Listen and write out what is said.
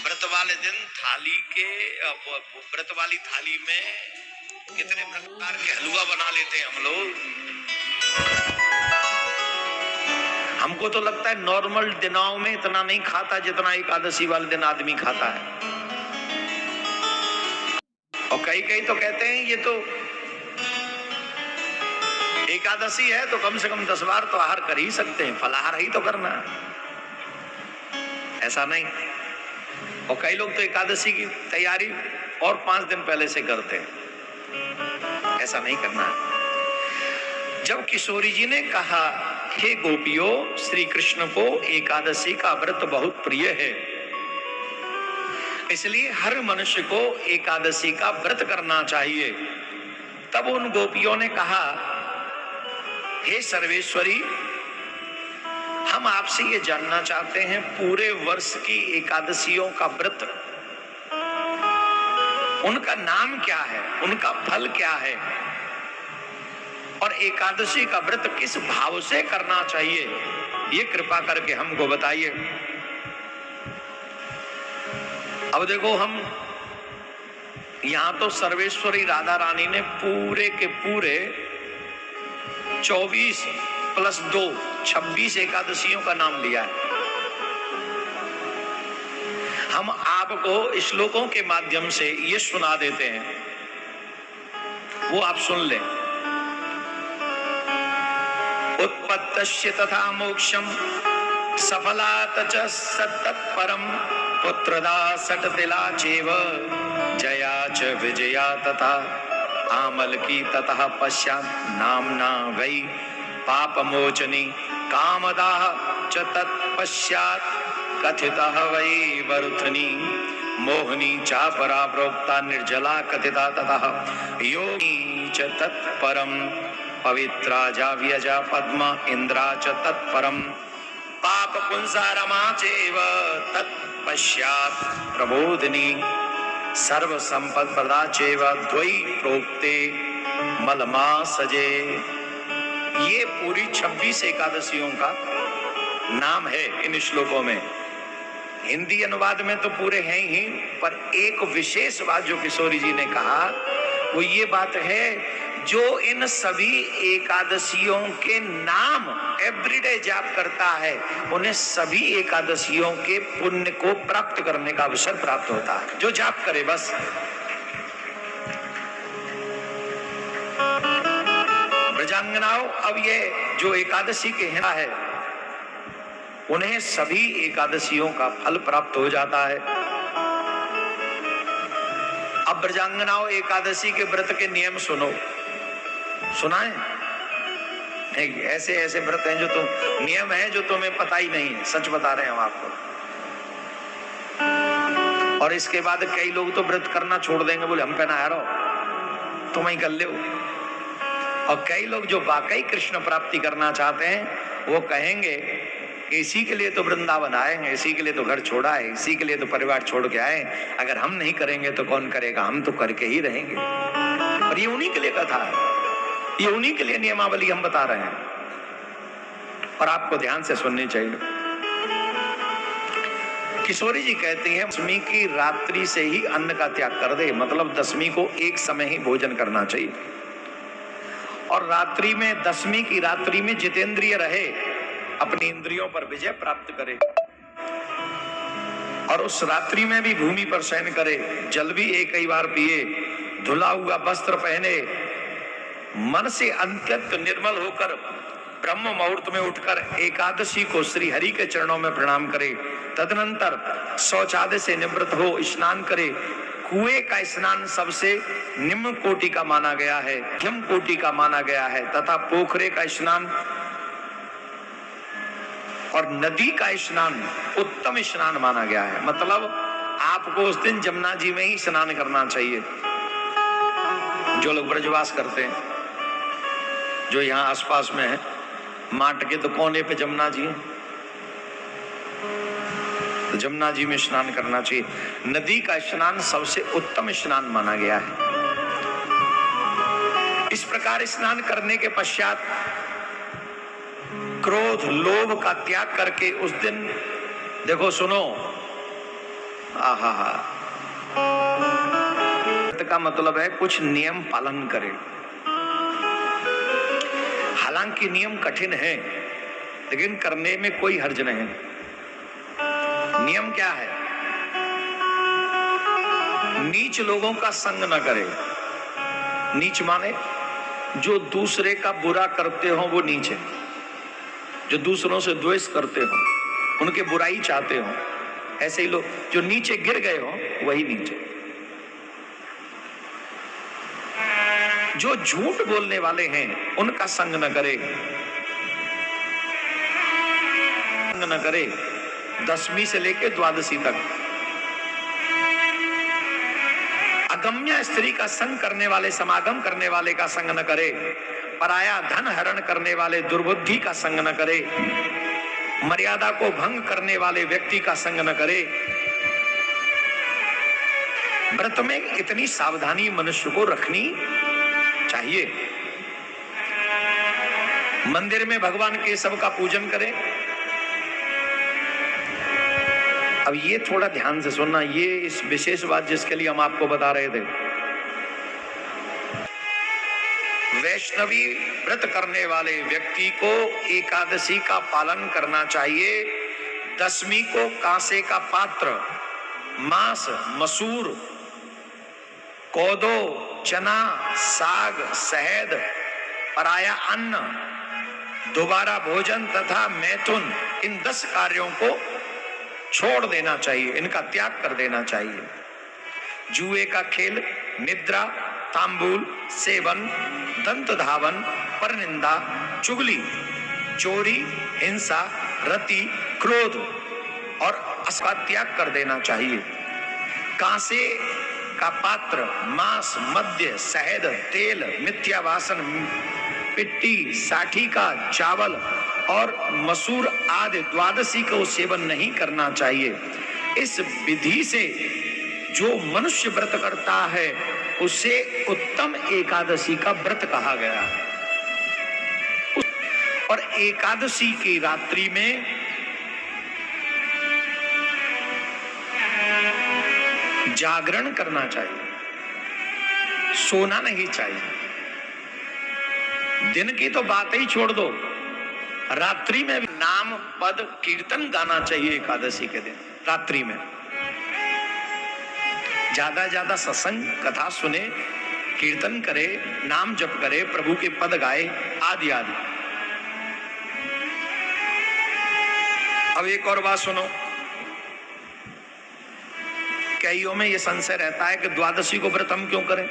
व्रत वाले दिन थाली के व्रत वाली थाली में कितने प्रकार के हलवा बना लेते हैं हम लोग। हमको तो लगता है नॉर्मल दिनों में इतना नहीं खाता जितना एकादशी वाले दिन आदमी खाता है। और कई कई तो कहते हैं ये तो एकादशी है तो कम से कम 10 बार तो आहार कर ही सकते हैं, फलाहार ही तो करना है। ऐसा नहीं। और कई लोग तो एकादशी की तैयारी और 5 दिन पहले से करते हैं। ऐसा नहीं करना है। जब किशोरी जी ने कहा, हे गोपियों, श्री कृष्ण को एकादशी का व्रत बहुत प्रिय है, इसलिए हर मनुष्य को एकादशी का व्रत करना चाहिए। तब उन गोपियों ने कहा, हे सर्वेश्वरी, हम आपसे ये जानना चाहते हैं पूरे वर्ष की एकादशियों का व्रत, उनका नाम क्या है, उनका फल क्या है, और एकादशी का व्रत किस भाव से करना चाहिए, ये कृपा करके हमको बताइए। अब देखो, हम यहां तो सर्वेश्वरी राधा रानी ने पूरे के पूरे 24 + 2 26 एकादशियों का नाम लिया है। हम आपको श्लोकों के माध्यम से ये सुना देते हैं, वो आप सुन लें। उत्पत्तस्य तथा मोक्षम सफलात च सत्तत्परम पुत्रदा सटतिला चेव जया च विजया तथा आमल की ततः पश्चात् नामना वै पापमोचनी कामदाह च तत्पश्चात् कथितः वै वरुथनी मोहनी चापरा प्रोक्ता निर्जला कथिता ततः योगी च तत्परम पवित्रा जाव्यजा पद्मा इंद्रा च तत्परम पाप पुंसा रमा चैव तत्पश्चात् प्रबोधिनी सर्व संपद प्रदा चैव द्वै प्रोक्ते मलमा सजे। ये पूरी 26 एकादशियों का नाम है इन श्लोकों में। हिंदी अनुवाद में तो पूरे हैं ही, पर एक विशेष बात जो किशोरी जी ने कहा वो ये बात है, जो इन सभी एकादशियों के नाम एवरीडे जाप करता है, उन्हें सभी एकादशियों के पुण्य को प्राप्त करने का अवसर प्राप्त होता है, जो जाप करे बस। ब्रजांगनाओं, अब ये जो एकादशी के है उन्हें सभी एकादशियों का फल प्राप्त हो जाता है। अब ब्रजांगनाओं, एकादशी के व्रत के नियम सुनो, सुनाए। ऐसे ऐसे व्रत हैं जो तुम नियम है जो तुम्हें पता ही नहीं है, सच बता रहे हैं हम आपको। और इसके बाद कई लोग तो व्रत करना छोड़ देंगे, बोले हम पे ना हारो, तुम ही कर ले। और कई लोग जो वाकई कृष्ण प्राप्ति करना चाहते हैं वो कहेंगे, इसी के लिए तो वृंदावन आए हैं, इसी के लिए तो घर छोड़ा है, इसी के लिए तो परिवार छोड़ के आए, अगर हम नहीं करेंगे तो कौन करेगा, हम तो करके ही रहेंगे। और ये उन्हीं के लिए कथा है, ये उन्हीं के लिए नियमावली हम बता रहे हैं, और आपको ध्यान से सुननी चाहिए। किशोरी जी कहती हैं, दशमी की रात्रि से ही अन्न का त्याग कर दे, मतलब दशमी को एक समय ही भोजन करना चाहिए, और रात्रि में, दशमी की रात्रि में जितेंद्रिय रहे, अपनी इंद्रियों पर विजय प्राप्त करे, और उस रात्रि में भी भूमि पर शयन करे, जल भी एक ही बार पिए, धुला हुआ वस्त्र पहने, मन से अत्यंत निर्मल होकर ब्रह्म मुहूर्त में उठकर एकादशी को श्री हरि के चरणों में प्रणाम करे। तदनंतर शौचालय से निवृत्त हो स्नान करे। कुएं का स्नान सबसे निम्न कोटि का माना गया है, मध्यम कोटि का माना गया है, तथा पोखरे का स्नान और नदी का स्नान उत्तम स्नान माना गया है। मतलब आपको उस दिन जमुना जी में ही स्नान करना चाहिए। जो लोग ब्रजवास करते हैं, जो यहाँ आसपास में है, माट के तो कोने पे जमुना जी है, तो जमुना जी में स्नान करना चाहिए। नदी का स्नान सबसे उत्तम स्नान माना गया है। इस प्रकार स्नान करने के पश्चात क्रोध लोभ का त्याग करके उस दिन, देखो सुनो, आहा हा, व्रत का मतलब है कुछ नियम पालन करें। हालांकि नियम कठिन है, लेकिन करने में कोई हर्ज नहीं। नियम क्या है? नीच लोगों का संग न करे। नीच माने जो दूसरे का बुरा करते हो वो नीच है। जो दूसरों से द्वेष करते हो, उनके बुराई चाहते हो, ऐसे ही लोग जो नीचे गिर गए हो वही नीचे। जो झूठ बोलने वाले हैं उनका संग न करे। संग न करे 10वीं से लेकर द्वादशी तक। अगम्य स्त्री का संग करने वाले, समागम करने वाले का संग न करे। पराया धन हरण करने वाले दुर्बुद्धि का संग न करे। मर्यादा को भंग करने वाले व्यक्ति का संग न करे। व्रत में इतनी सावधानी मनुष्य को रखनी चाहिए। मंदिर में भगवान केशव का पूजन करें। अब ये थोड़ा ध्यान से सुनना, ये इस विशेष बात जिसके लिए हम आपको बता रहे थे। वैष्णवी व्रत करने वाले व्यक्ति को एकादशी का पालन करना चाहिए। 10वीं को कांसे का पात्र, मांस, मसूर, कोदो, चना, साग, शहद, पराया अन्न, दोबारा भोजन तथा मैथुन, इन 10 कार्यों को छोड़ देना चाहिए, इनका त्याग कर देना चाहिए। जुए का खेल, निद्रा, तांबूल सेवन, दंत धावन, परनिंदा, चुगली, चोरी, हिंसा, रति, क्रोध और असका त्याग कर देना चाहिए। कांसे का पात्र, मांस, मद्य, शहद, तेल, मिथ्या वासन, पिट्टी, साठी का चावल और मसूर आदि द्वादशी को सेवन नहीं करना चाहिए। इस विधि से जो मनुष्य व्रत करता है उसे उत्तम एकादशी का व्रत कहा गया। और एकादशी की रात्रि में जागरण करना चाहिए, सोना नहीं चाहिए। दिन की तो बात ही छोड़ दो, रात्रि में नाम पद कीर्तन गाना चाहिए। एकादशी के दिन रात्रि में ज्यादा सत्संग कथा सुने, कीर्तन करे, नाम जप करे, प्रभु के पद गाए आदि आदि। अब एक और बात सुनो, कईयों में यह संशय रहता है कि द्वादशी को व्रत हम क्यों करें।